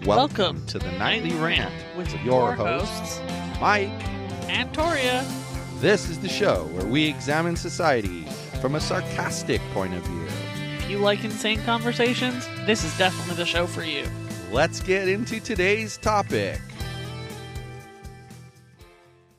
Welcome to the Nightly Rant with your hosts, Mike and Torya. This is the show where we examine society from a sarcastic point of view. If you like insane conversations, this is definitely the show for you. Let's get into today's topic.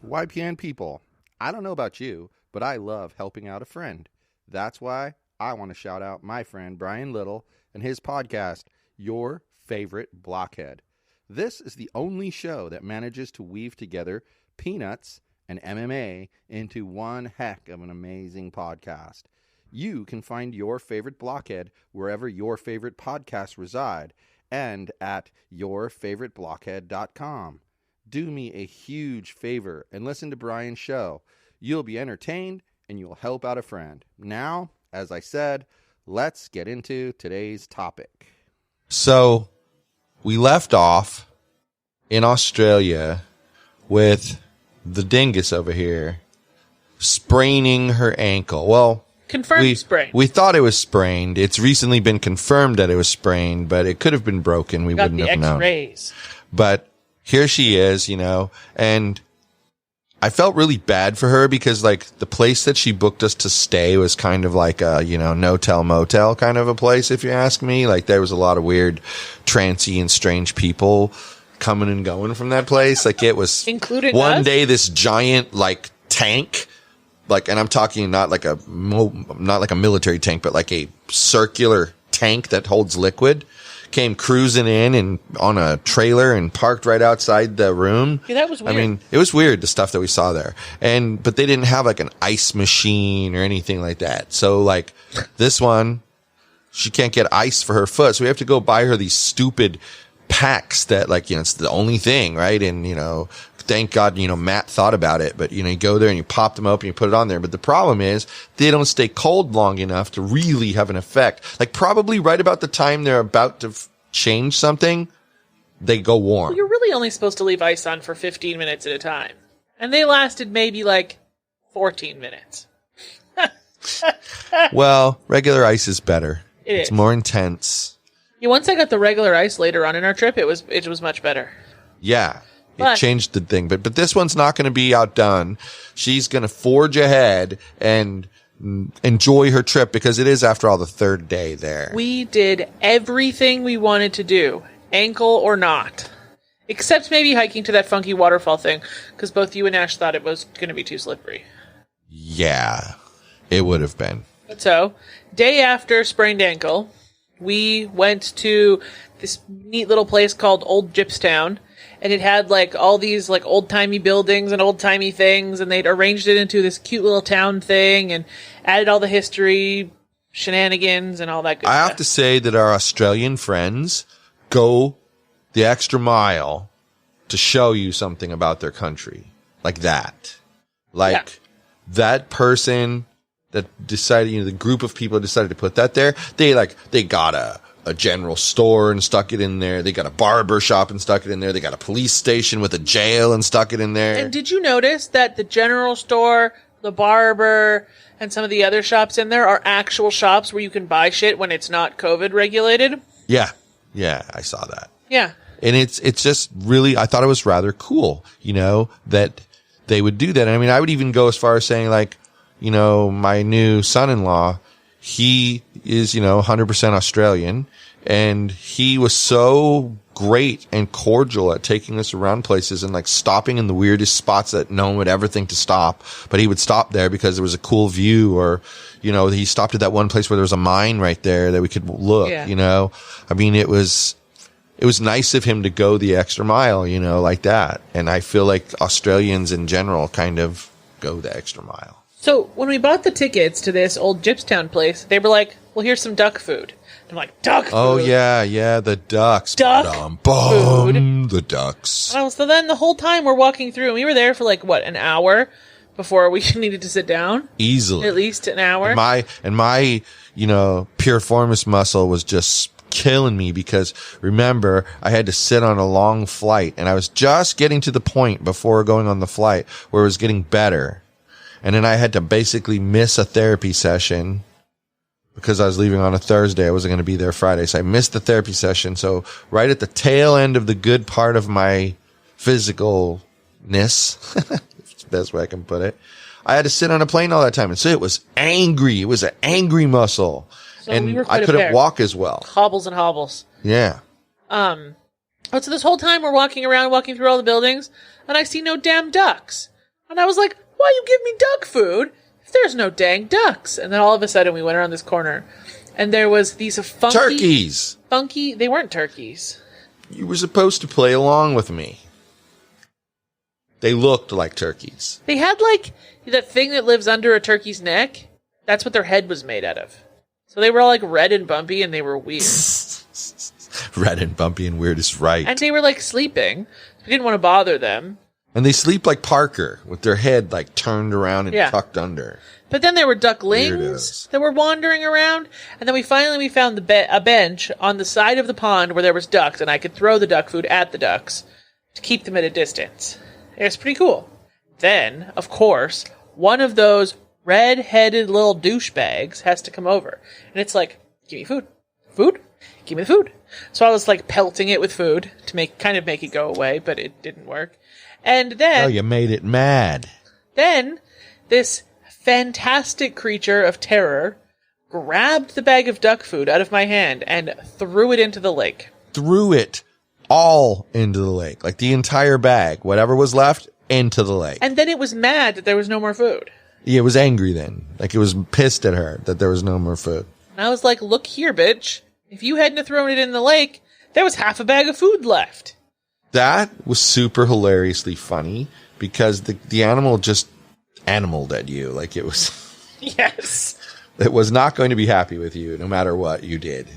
YPN people, I don't know about you, but I love helping out a friend. That's why I want to shout out my friend Brian Little and his podcast, Your Favorite Blockhead. This is the only show that manages to weave together peanuts and MMA into one heck of an amazing podcast. You can find Your Favorite Blockhead wherever your favorite podcasts reside and at yourfavoriteblockhead.com. Do me a huge favor and listen to Brian's show. You'll be entertained and you'll help out a friend. Now, as I said, let's get into today's topic. So, we left off in Australia with the dingus over here spraining her ankle. Well, confirmed sprain. We thought it was sprained. It's recently been confirmed that it was sprained, but it could have been broken. We wouldn't have known. X-rays. But here she is, and I felt really bad for her because, like, the place that she booked us to stay was kind of like a, no-tell, motel kind of a place, if you ask me. Like, there was a lot of weird, trancy and strange people coming and going from that place. Like, it was including one us? day this giant, like, tank, like, and I'm talking not like a military tank, but like a circular tank that holds liquid, came cruising in and on a trailer and parked right outside the room. Yeah, that was weird. I mean, it was weird, the stuff that we saw there. But they didn't have like an ice machine or anything like that. So like this one, she can't get ice for her foot. So we have to go buy her these stupid packs that it's the only thing, right? And, thank God, Matt thought about it, but you go there and you pop them open, you put it on there. But the problem is they don't stay cold long enough to really have an effect. Like probably right about the time they're about to change something, they go warm. Well, you're really only supposed to leave ice on for 15 minutes at a time. And they lasted maybe like 14 minutes. Well, regular ice is better. It's is more intense. Yeah, once I got the regular ice later on in our trip, it was much better. Yeah. It changed the thing, but this one's not going to be outdone. She's going to forge ahead and enjoy her trip because it is, after all, the third day there. We did everything we wanted to do, ankle or not, except maybe hiking to that funky waterfall thing, because both you and Ash thought it was going to be too slippery. Yeah, it would have been. So, day after sprained ankle, we went to this neat little place called Old Gibbs Town. And it had like all these like old-timey buildings and old-timey things, and they'd arranged it into this cute little town thing and added all the history, shenanigans, and all that good stuff. I have to say that our Australian friends go the extra mile to show you something about their country. Like that. That person that decided, the group of people decided to put that there, they got a general store and stuck it in there. They got a barber shop and stuck it in there. They got a police station with a jail and stuck it in there. And did you notice that the general store, the barber, and some of the other shops in there are actual shops where you can buy shit when it's not COVID regulated? Yeah. Yeah, I saw that. Yeah. And it's just really, I thought it was rather cool, that they would do that. And I mean, I would even go as far as saying my new son-in-law, he is, 100% Australian, and he was so great and cordial at taking us around places and stopping in the weirdest spots that no one would ever think to stop. But he would stop there because there was a cool view, or, he stopped at that one place where there was a mine right there that we could look, Yeah. I mean, it was nice of him to go the extra mile, like that. And I feel like Australians in general kind of go the extra mile. So, when we bought the tickets to this Old Gibbs Town place, they were like, well, here's some duck food. And I'm like, duck food? Oh, yeah, the ducks. Duck food. The ducks. Oh, so then the whole time we're walking through, and we were there for an hour before we needed to sit down? Easily. At least an hour. And my piriformis muscle was just killing me because, remember, I had to sit on a long flight, and I was just getting to the point before going on the flight where it was getting better. And then I had to basically miss a therapy session because I was leaving on a Thursday. I wasn't going to be there Friday. So I missed the therapy session. So right at the tail end of the good part of my physicalness, it's the best way I can put it, I had to sit on a plane all that time. And so it was angry. It was an angry muscle. So and we were I couldn't walk as well. Hobbles and hobbles. Yeah. So this whole time we're walking around, walking through all the buildings, and I see no damn ducks. And I was like, why you give me duck food if there's no dang ducks? And then all of a sudden we went around this corner, and there was these funky... Turkeys! Funky... They weren't turkeys. You were supposed to play along with me. They looked like turkeys. They had, like, that thing that lives under a turkey's neck. That's what their head was made out of. So they were all, like, red and bumpy, and they were weird. Red and bumpy and weird is right. And they were, like, sleeping. We didn't want to bother them. And they sleep like Parker, with their head, like, turned around and tucked under. But then there were ducklings that were wandering around. And then we found a bench on the side of the pond where there was ducks, and I could throw the duck food at the ducks to keep them at a distance. It was pretty cool. Then, of course, one of those red-headed little douchebags has to come over. And it's like, give me food. Food? Give me the food. So I was like pelting it with food to make it go away, but it didn't work. And then... Oh, you made it mad. Then, this fantastic creature of terror grabbed the bag of duck food out of my hand and threw it into the lake. Threw it all into the lake. Like the entire bag, whatever was left, into the lake. And then it was mad that there was no more food. Yeah, it was angry then. Like it was pissed at her that there was no more food. And I was like, look here, bitch. If you hadn't thrown it in the lake, there was half a bag of food left. That was super hilariously funny because the animal just animaled at you. Like it was... Yes. It was not going to be happy with you no matter what you did.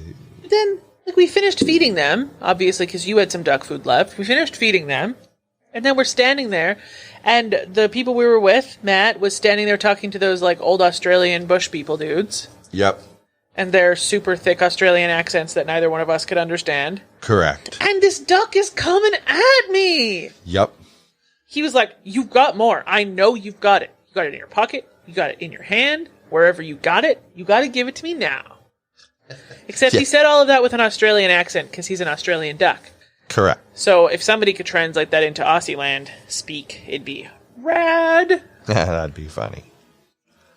Then, like, we finished feeding them, obviously, because you had some duck food left. We finished feeding them, and then we're standing there, and the people we were with, Matt, was standing there talking to those, like, old Australian bush people dudes. Yep. And their super thick Australian accents that neither one of us could understand. Correct. And this duck is coming at me! Yep. He was like, you've got more. I know you've got it. You got it in your pocket. You got it in your hand. Wherever you got it, you got to give it to me now. Except he said all of that with an Australian accent because he's an Australian duck. Correct. So if somebody could translate that into Aussie land speak, it'd be rad. That'd be funny.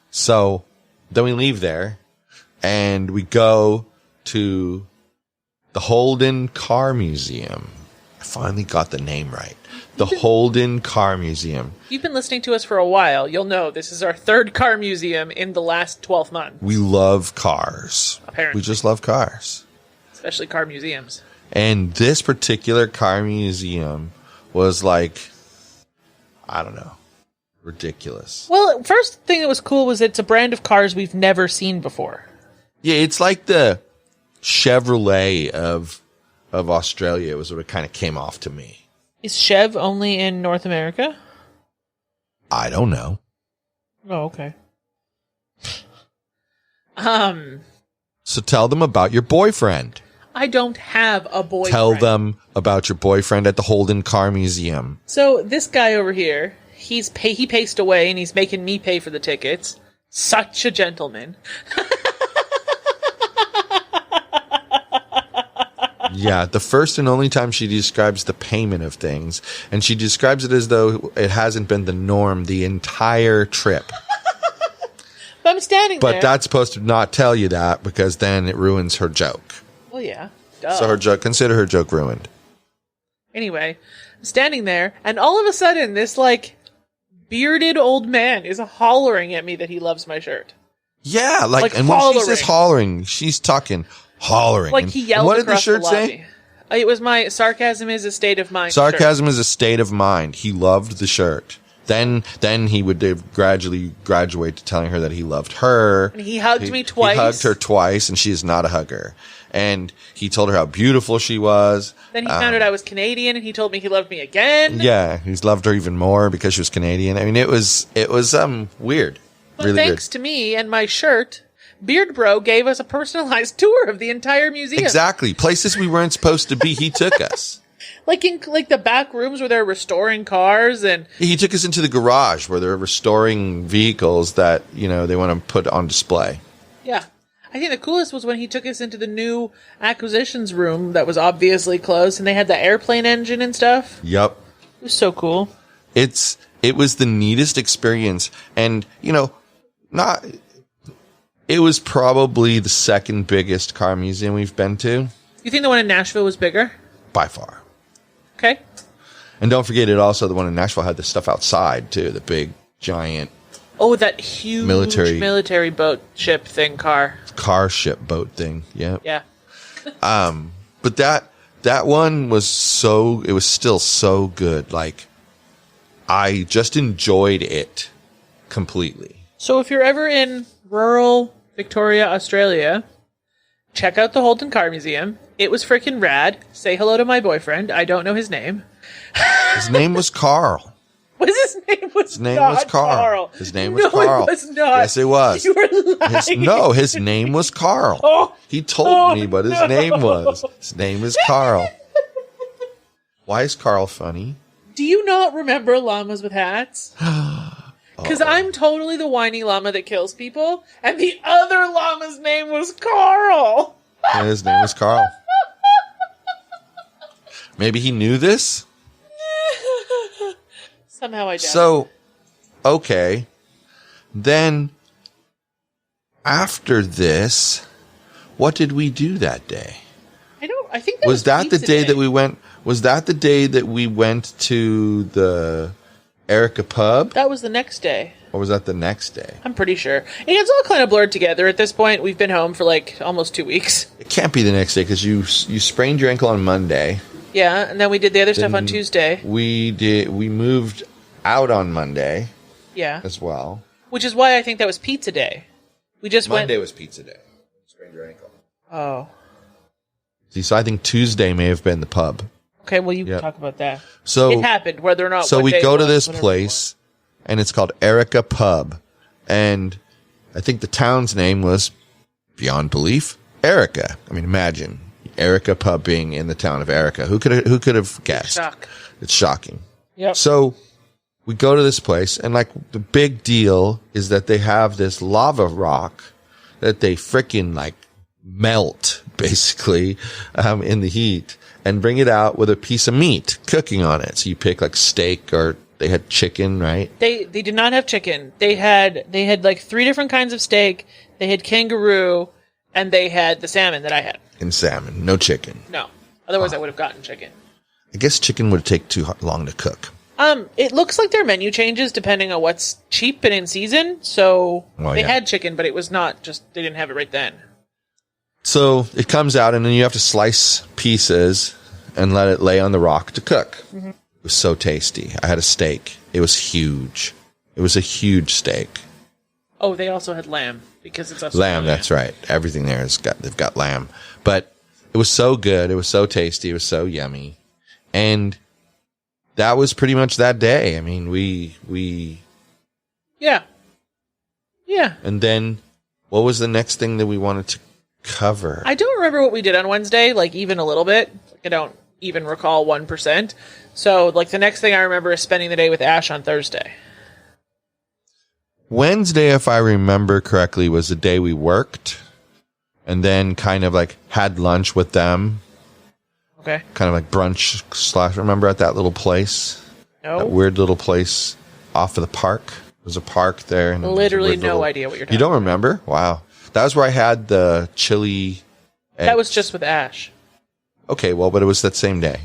So then we leave there and we go to the Holden Car Museum. I finally got the name right. The Holden Car Museum. You've been listening to us for a while. You'll know this is our third car museum in the last 12 months. We love cars. Apparently. We just love cars. Especially car museums. And this particular car museum was like, I don't know, ridiculous. Well, first thing that was cool was it's a brand of cars we've never seen before. Yeah, it's like the Chevrolet of Australia was what it kind of came off to me. Is Chev only in North America? I don't know. Oh, okay. So tell them about your boyfriend. I don't have a boyfriend. Tell them about your boyfriend at the Holden Car Museum. So this guy over here, he paced away and he's making me pay for the tickets. Such a gentleman. Yeah, the first and only time she describes the payment of things, and she describes it as though it hasn't been the norm the entire trip. But I'm standing there. But that's supposed to not tell you that because then it ruins her joke. Well, yeah. Duh. So consider her joke ruined. Anyway, I'm standing there, and all of a sudden, this, like, bearded old man is hollering at me that he loves my shirt. Yeah, like and hollering. when she says hollering, she's talking hollering. Like he yelled what did across the shirt the lobby. say? It was my sarcasm is a state of mind. Sarcasm is a state of mind. He loved the shirt. Then he would gradually graduate to telling her that he loved her. And he hugged me twice. He hugged her twice, and she is not a hugger. And he told her how beautiful she was. Then he found out I was Canadian, and he told me he loved me again. Yeah, he's loved her even more because she was Canadian. I mean, it was weird. But really thanks to me and my shirt, Beard Bro gave us a personalized tour of the entire museum. Exactly. Places we weren't supposed to be, he took us. Like in the back rooms where they're restoring cars and... He took us into the garage where they're restoring vehicles that, they want to put on display. Yeah. I think the coolest was when he took us into the new acquisitions room that was obviously closed, and they had the airplane engine and stuff. Yep. It was so cool. It was the neatest experience. And, it was probably the second biggest car museum we've been to. You think the one in Nashville was bigger? By far. Okay. And don't forget, the one in Nashville had the stuff outside, too. The big, giant... Oh, that huge military boat ship thing car. Car ship boat thing, yeah. Yeah. But that one was it was still so good. Like, I just enjoyed it completely. So if you're ever in rural Victoria, Australia, check out the Holden Car Museum. It was freaking rad. Say hello to my boyfriend. I don't know his name. His name was Carl. What is his name? His name was Carl. His name was Carl. It was not. Yes, it was. You were lying. His name was Carl. Oh, he told me what his name was. His name is Carl. Why is Carl funny? Do you not remember llamas with hats? Because I'm totally the whiny llama that kills people, and the other llama's name was Carl. And his name was Carl. Maybe he knew this? Somehow I doubt So, okay. Then, after this, what did we do that day? I think that Was that the pizza day that we went? Was that the day that we went to the Erica pub? That was the next day. Or was that the next day? I'm pretty sure. And it's all kind of blurred together at this point. We've been home for like almost 2 weeks. It can't be the next day because you sprained your ankle on Monday. Yeah, and then we did the other stuff on Tuesday. We moved out on Monday. Yeah. As well. Which is why I think that was pizza day. We just Monday was pizza day. Sprained your ankle. Oh. See, so I think Tuesday may have been the pub. Okay, well, you can talk about that. So it happened, whether or not. So we go to this whatever place, and it's called Erica Pub, and I think the town's name was, beyond belief, Erica. I mean, imagine Erica Pub being in the town of Erica. Who could have guessed? Shock. It's shocking. Yep. So we go to this place, and like the big deal is that they have this lava rock that they frickin' like melt basically in the heat and bring it out with a piece of meat cooking on it. So you pick like steak, or they had chicken, right? They did not have chicken. They had like 3 different kinds of steak. They had kangaroo, and they had the salmon that I had. And salmon, no chicken. No, otherwise I would have gotten chicken. I guess chicken would take too long to cook. It looks like their menu changes depending on what's cheap and in season. So they had chicken, but it was not just, they didn't have it right then. So it comes out, and then you have to slice pieces and let it lay on the rock to cook. Mm-hmm. It was so tasty. I had a steak. It was huge. It was a huge steak. Oh, they also had lamb because it's Australia. Lamb, that's right. Everything there they've got lamb. But it was so good. It was so tasty. It was so yummy. And that was pretty much that day. I mean, we Yeah. Yeah. And then what was the next thing that we wanted to cover? I don't remember what we did on Wednesday, like even a little bit. I don't even recall 1%. So, like, the next thing I remember is spending the day with Ash on Thursday. Wednesday, if I remember correctly, was the day we worked and then kind of like had lunch with them. Okay. Kind of like brunch / remember at that little place? No. That weird little place off of the park. There's a park there. And literally no idea what you're talking about. You don't remember? Wow. That was where I had the chili. That was just with Ash. Okay, well, but it was that same day.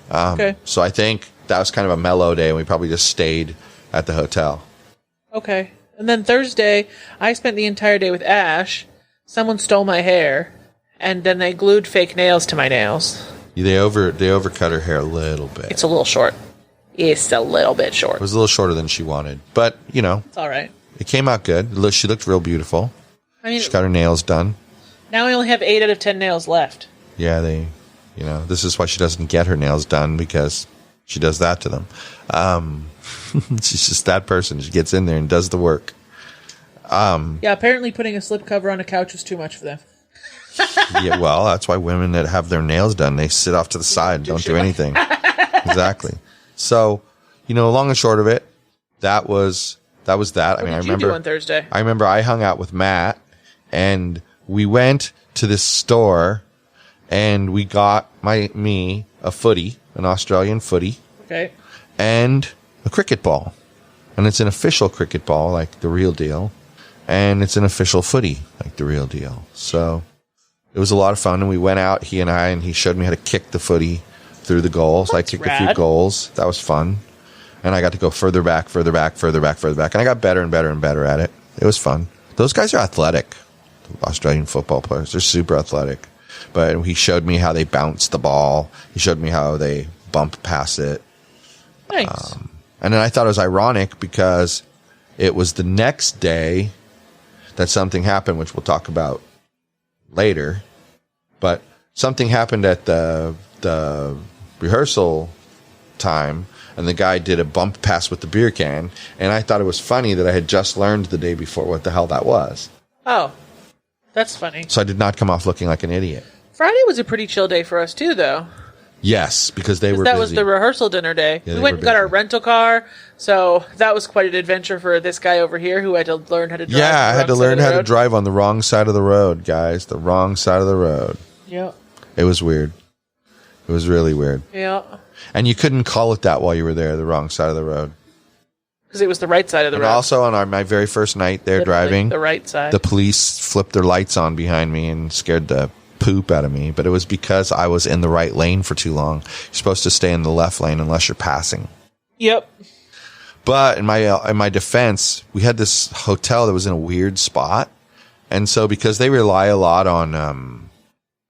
Okay. So I think that was kind of a mellow day, and we probably just stayed at the hotel. Okay. And then Thursday, I spent the entire day with Ash. Someone stole my hair, and then they glued fake nails to my nails. They overcut her hair a little bit. It's a little short. It's a little bit short. It was a little shorter than she wanted, but it's all right. It came out good. She looked real beautiful. I mean, she got her nails done. Now I only have 8 out of 10 nails left. Yeah, this is why she doesn't get her nails done, because she does that to them. She's just that person. She gets in there and does the work. Yeah, apparently putting a slip cover on a couch was too much for them. Yeah, well, that's why women that have their nails done, they sit off to the side and don't do anything. Exactly. So, long and short of it, that was that. What did you do on Thursday? I remember I hung out with Matt, and we went to this store and we got me a footy, an Australian footy. Okay. And a cricket ball. And it's an official cricket ball, like the real deal. And it's an official footy, like the real deal. So it was a lot of fun. And we went out, he and I, and he showed me how to kick the footy through the goals. That's I kicked rad. A few goals. That was fun. And I got to go further back. And I got better and better and better at it. It was fun. Those guys are athletic. The Australian football players. They're super athletic. But he showed me how they bounce the ball. He showed me how they bump past it. Nice. And then I thought it was ironic because it was the next day that something happened, which we'll talk about later. But something happened at the rehearsal time, and the guy did a bump pass with the beer can, and I thought it was funny that I had just learned the day before what the hell that was. Oh, that's funny. So I did not come off looking like an idiot. Friday was a pretty chill day for us, too, though. Yes, because they were that busy. Was the rehearsal dinner day. Yeah, we went and got our rental car, so that was quite an adventure for this guy over here who had to learn how to drive. Yeah, I had to learn how to drive on the wrong side of the road, guys. The wrong side of the road. Yeah. It was weird. It was really weird. Yeah. And you couldn't call it that while you were there, the wrong side of the road. Because it was the right side of the road. And also on my very first night there driving, the right side. The police flipped their lights on behind me and scared the poop out of me. But it was because I was in the right lane for too long. You're supposed to stay in the left lane unless you're passing. Yep. But in my defense, we had this hotel that was in a weird spot. And so because they rely a lot on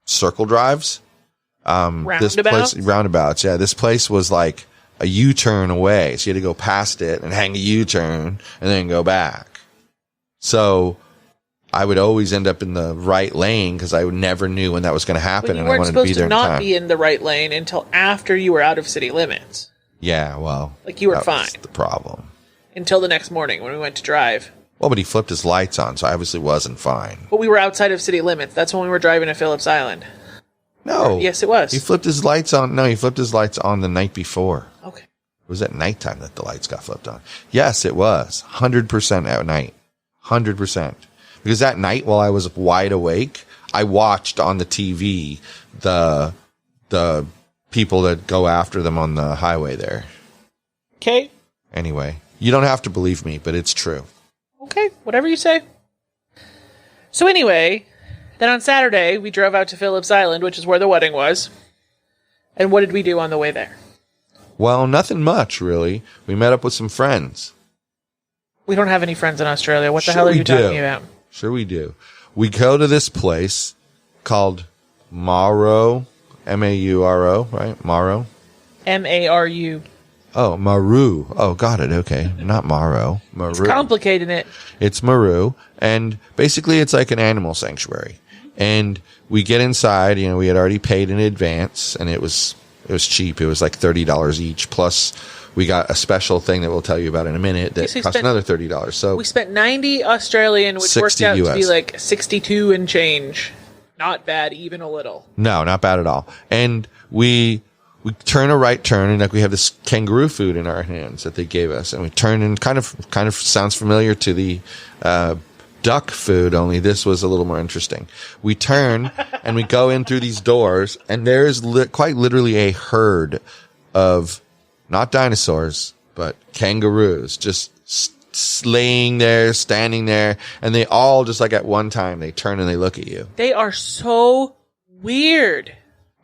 circle drives, roundabouts. Yeah, this place was like a U-turn away. So you had to go past it and hang a U-turn and then go back. So I would always end up in the right lane because I never knew when that was going to happen, and I wanted to be there in time. You weren't supposed to not be in the right lane until after you were out of city limits. Yeah, well, like you were fine. Was the problem until the next morning when we went to drive. Well, but he flipped his lights on, so I obviously wasn't fine. But we were outside of city limits. That's when we were driving to Phillips Island. No. Yes, it was. He flipped his lights on. No, he flipped his lights on the night before. Okay. It was at nighttime that the lights got flipped on. Yes, it was. 100% at night. 100%. Because that night, while I was wide awake, I watched on the TV the people that go after them on the highway there. Okay. Anyway, you don't have to believe me, but it's true. Okay, whatever you say. So anyway, then on Saturday, we drove out to Phillips Island, which is where the wedding was. And what did we do on the way there? Well, nothing much, really. We met up with some friends. We don't have any friends in Australia. What the hell are you talking about? Sure we do. We go to this place called Mauro, M-A-U-R-O, right? Mauro? M-A-R-U. Oh, Maru. Oh, got it. Okay. Not Mauro. Maru. It's complicating it. It's Maru. And basically it's like an animal sanctuary. And we get inside, you know, we had already paid in advance, and it was cheap. It was like $30 each. Plus we got a special thing that we'll tell you about in a minute that cost another $30. So we spent 90 Australian, which worked out US. To be like 62 and change. Not bad, even a little. No, not bad at all. And we turn a right turn, and like we have this kangaroo food in our hands that they gave us, and we turn, and kind of sounds familiar to the duck food, only this was a little more interesting. We turn and we go in through these doors, and there is quite literally a herd of not dinosaurs but kangaroos just laying there, standing there, and they all just like at one time they turn and they look at you. They are so weird.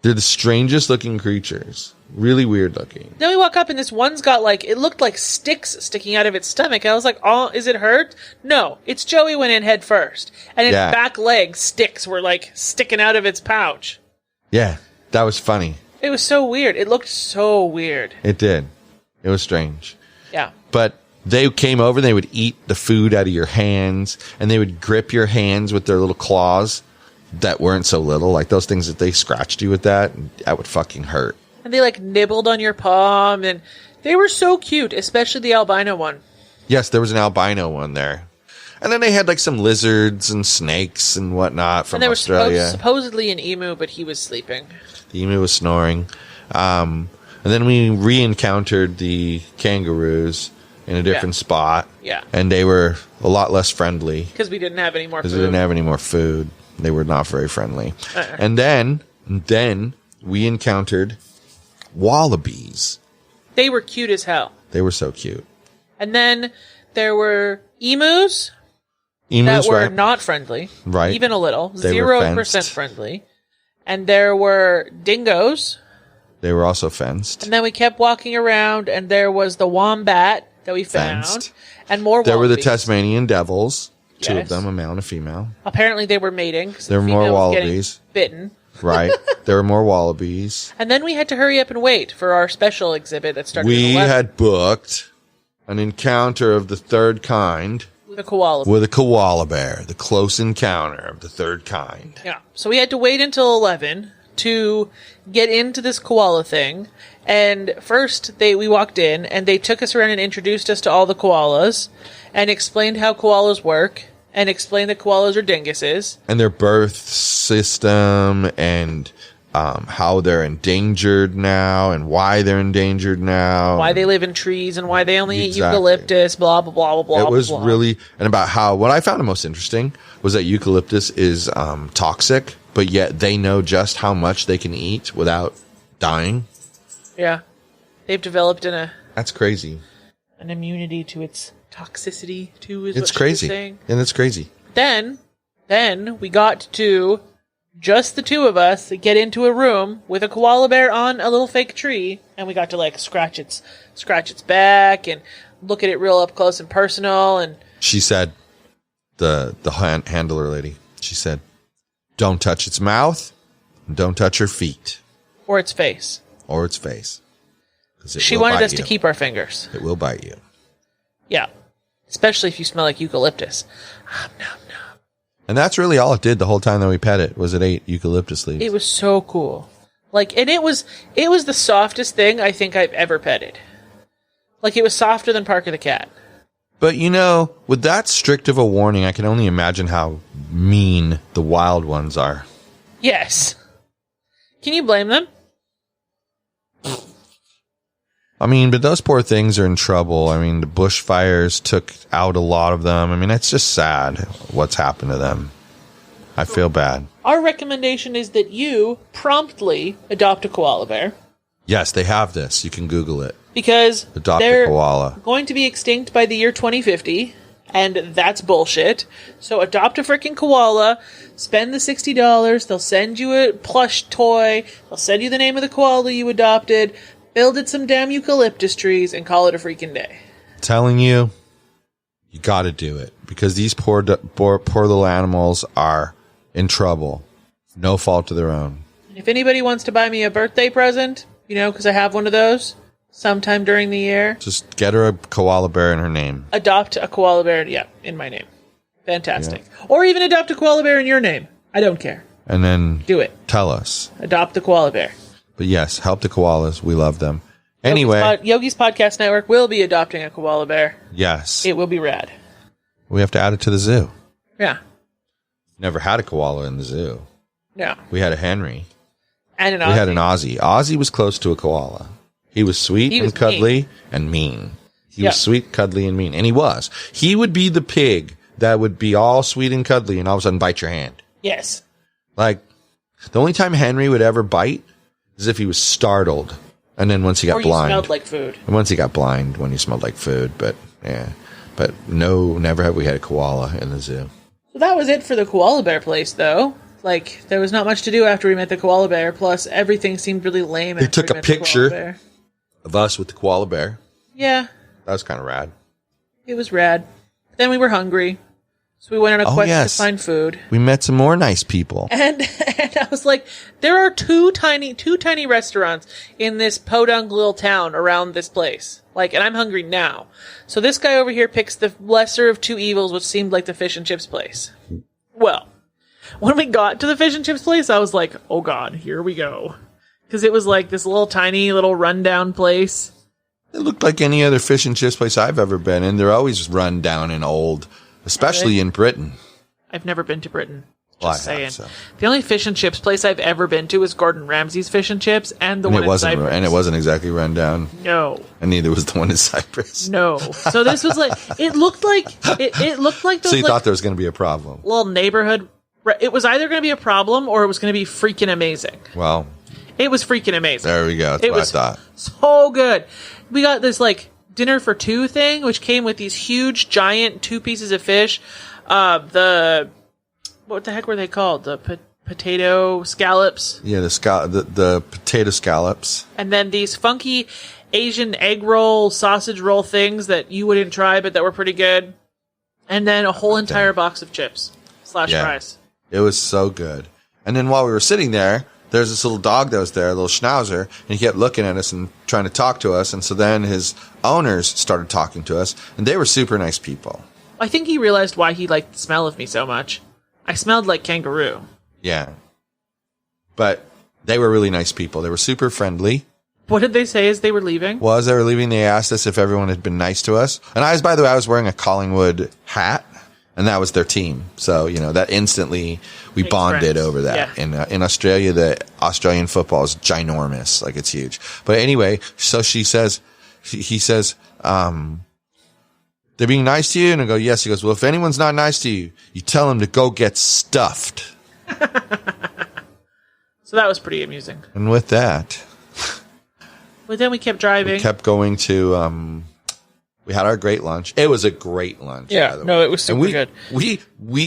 They're the strangest looking creatures. Really weird looking. Then we walk up and this one's got like, it looked like sticks sticking out of its stomach. I was like, oh, is it hurt? No, it's Joey went in head first. And its back leg sticks were like sticking out of its pouch. Yeah, that was funny. It was so weird. It looked so weird. It did. It was strange. Yeah. But they came over and they would eat the food out of your hands, and they would grip your hands with their little claws that weren't so little. Like those things that they scratched you with that would fucking hurt. And they like nibbled on your palm, and they were so cute, especially the albino one. Yes, there was an albino one there. And then they had like some lizards and snakes and whatnot from Australia. And there was supposedly an emu, but he was sleeping. The emu was snoring. And then we re-encountered the kangaroos in a different spot. Yeah. And they were a lot less friendly. Because we didn't have any more food. Because we didn't have any more food. They were not very friendly. And then we encountered wallabies. They were cute as hell. They were so cute. And then there were emus Emus that were right? not friendly. Right. Even a little. They were 0% fenced. friendly. And there were dingoes. They were also fenced. And then we kept walking around, and there was the wombat that we found. Fenced. And more There were the wallabies. Tasmanian devils. Two Yes. of them, a male and a female. Apparently they were mating. 'Cause There the were more female was getting wallabies. Bitten. Right. There were more wallabies. And then we had to hurry up and wait for our special exhibit that started We at 11 had booked an encounter of the third kind with a koala. with a koala bear. The close encounter of the third kind. Yeah. So we had to wait until 11 to get into this koala thing. And first we walked in and they took us around and introduced us to all the koalas and explained how koalas work and explained that koalas are dinguses. And their birth system and how they're endangered now and why they're endangered now. Why they live in trees and why they only eat Exactly. eucalyptus, blah, blah, blah, blah, blah. It was blah. really, and about how, what I found the most interesting was that eucalyptus is toxic, but yet they know just how much they can eat without dying. Yeah. They've developed That's crazy. an immunity to its toxicity, too, is It's what she was crazy. saying. And it's crazy. Then we got to just the two of us get into a room with a koala bear on a little fake tree, and we got to like scratch its back and look at it real up close and personal. And She said, the handler lady, she said, don't touch its mouth and don't touch her feet or its face. or its face. 'Cause it She will wanted bite us to you. keep our fingers. It will bite you. Yeah, especially if you smell like eucalyptus. And that's really all it did the whole time that we pet it, was it ate eucalyptus leaves. It was so cool. Like, and it was the softest thing I think I've ever petted. Like, it was softer than Parker the cat. But, with that strict of a warning, I can only imagine how mean the wild ones are. Yes. Can you blame them? I mean, but those poor things are in trouble. I mean, the bushfires took out a lot of them. I mean, it's just sad what's happened to them. I feel bad. Our recommendation is that you promptly adopt a koala bear. Yes, they have this. You can Google it. Because Adopt a they're koala. going to be extinct by the year 2050, and that's bullshit. So adopt a freaking koala, spend the $60, they'll send you a plush toy, they'll send you the name of the koala you adopted, build it some damn eucalyptus trees, and call it a freaking day. Telling you, you got to do it. Because these poor little animals are in trouble. No fault of their own. If anybody wants to buy me a birthday present, because I have one of those, sometime during the year, Just get her a koala bear in her name. adopt a koala bear, in my name. Fantastic. Or even adopt a koala bear in your name. I don't care. And then Do it. tell us. Adopt the koala bear. But yes, help the koalas. We love them. Anyway, Yogi's Podcast Network will be adopting a koala bear. yes. It will be rad. We have to add it to the zoo. Yeah. Never had a koala in the zoo. No. We had a Henry. And an We had Aussie. an Aussie. Aussie was close to a koala. He was sweet He was and cuddly and mean. He was sweet, cuddly, and mean. And he was. He would be the pig that would be all sweet and cuddly and all of a sudden bite your hand. Yes. Like, the only time Henry would ever bite is if he was startled. And then once he got Or you blind. smelled like food. And once he got blind when he smelled like food. But, yeah. But no, never have we had a koala in the zoo. So that was it for the koala bear place, though. Like, there was not much to do after we met the koala bear, plus everything seemed really lame They after took we a met the koala picture. bear. Of us with the koala bear. Yeah, That was kind of rad. it was rad. Then we were hungry, so we went on a quest to find food. We met some more nice people. And I was like, there are two tiny restaurants in this podunk little town around this place. Like, and I'm hungry now. So this guy over here picks the lesser of two evils, which seemed like the fish and chips place. Well, when we got to the fish and chips place, I was like, oh god, here we go. Because it was like this little tiny little rundown place. It looked like any other fish and chips place I've ever been in. They're always run down and old, especially in Britain. I've never been to Britain. Well, Just I saying. have, so. The only fish and chips place I've ever been to is Gordon Ramsay's Fish and Chips, and the one in Cyprus. And it wasn't exactly run down. No. And neither was the one in Cyprus. No. So this was like, it looked like those So you like, thought there was going to be a problem. little neighborhood It was either going to be a problem or it was going to be freaking amazing. Well, it was freaking amazing. there we go. That's what I thought. So good. We got this like dinner for two thing, which came with these huge, giant 2 pieces of fish. What the heck were they called? The potato scallops. Yeah, the potato scallops. And then these funky Asian egg roll, sausage roll things that you wouldn't try, but that were pretty good. And then a whole entire box of chips / fries. It was so good. And then while we were sitting there, there's this little dog that was there, a little schnauzer, and he kept looking at us and trying to talk to us. And so then his owners started talking to us, and they were super nice people. I think he realized why he liked the smell of me so much. I smelled like kangaroo. Yeah. But they were really nice people. They were super friendly. What did they say as they were leaving? Well, as they were leaving, they asked us if everyone had been nice to us. And by the way, I was wearing a Collingwood hat. And that was their team. So, that instantly we Makes bonded friends. over that. Yeah. In Australia, the Australian football is ginormous. Like, it's huge. But anyway, so he says, they're being nice to you? And I go, yes. He goes, well, if anyone's not nice to you, you tell them to go get stuffed. So that was pretty amusing. And with that. But then we kept driving. We kept going to, we had our great lunch. It was a great lunch. Yeah, no, it was super good. We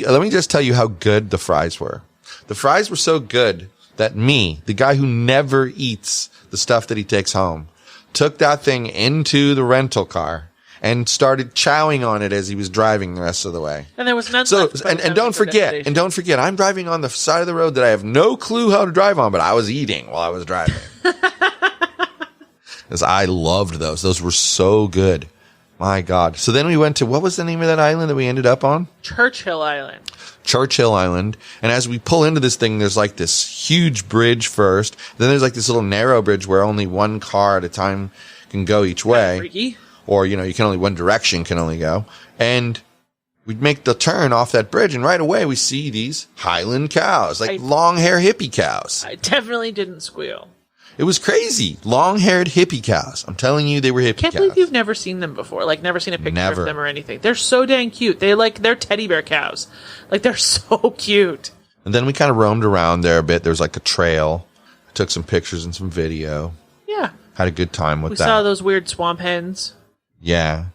let me just tell you how good the fries were. The fries were so good that me, the guy who never eats the stuff that he takes home, took that thing into the rental car and started chowing on it as he was driving the rest of the way. And there was none So, left and don't forget, I'm driving on the side of the road that I have no clue how to drive on, but I was eating while I was driving. Because I loved those. Those were so good. My God. So then we went to, what was the name of that island that we ended up on? Churchill Island. Churchill Island. And as we pull into this thing, there's like this huge bridge first. Then there's like this little narrow bridge where only one car at a time can go each way. Freaky. Or, you can only one direction can only go. And we'd make the turn off that bridge, and right away we see these Highland cows, like long hair hippie cows. I definitely didn't squeal. It was crazy. Long-haired hippie cows. I'm telling you, they were hippie cows. Can't believe you've never seen them before. Like, never seen a picture of them or anything. They're so dang cute. They're teddy bear cows. Like, they're so cute. And then we kind of roamed around there a bit. There was like a trail. I took some pictures and some video. Yeah. Had a good time with that. We saw those weird swamp hens. Yeah. And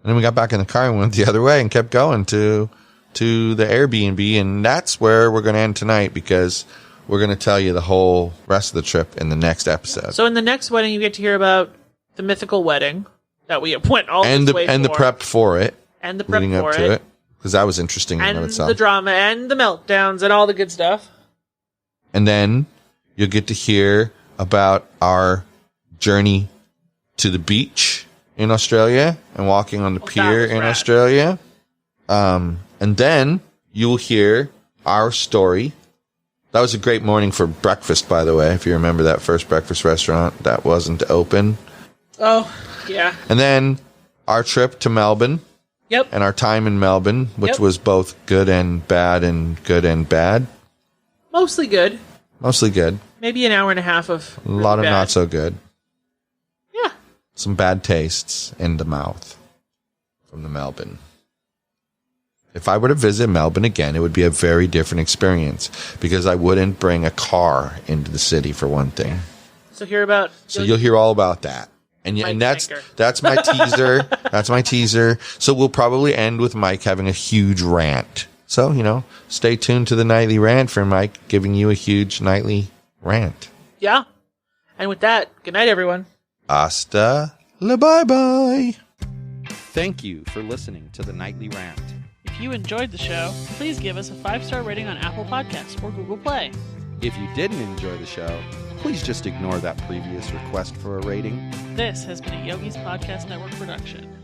then we got back in the car and went the other way and kept going to the Airbnb. And that's where we're going to end tonight, because we're going to tell you the whole rest of the trip in the next episode. So in the next wedding, you get to hear about the mythical wedding that we went all this way for. And the prep for it. And the prep leading for up to it. Because that was interesting in and of itself. And the drama and the meltdowns and all the good stuff. And then you'll get to hear about our journey to the beach in Australia and walking on the pier in Australia. And then you'll hear our story. That was a great morning for breakfast, by the way. If you remember that first breakfast restaurant that wasn't open. Oh, yeah. And then our trip to Melbourne. Yep. And our time in Melbourne, which was both good and bad and good and bad. Mostly good. Mostly good. Maybe an hour and a half of a lot of not so good. Yeah. Some bad tastes in the mouth from the Melbourne. If I were to visit Melbourne again, it would be a very different experience, because I wouldn't bring a car into the city, for one thing. So you'll hear all about that. And that's my teaser. That's my teaser. So we'll probably end with Mike having a huge rant. So, stay tuned to the nightly rant for Mike giving you a huge nightly rant. Yeah. And with that, good night, everyone. Hasta la bye-bye. Thank you for listening to the nightly rant. If you enjoyed the show, please give us a 5-star rating on Apple Podcasts or Google Play. If you didn't enjoy the show, please just ignore that previous request for a rating. This has been a Yogi's Podcast Network production.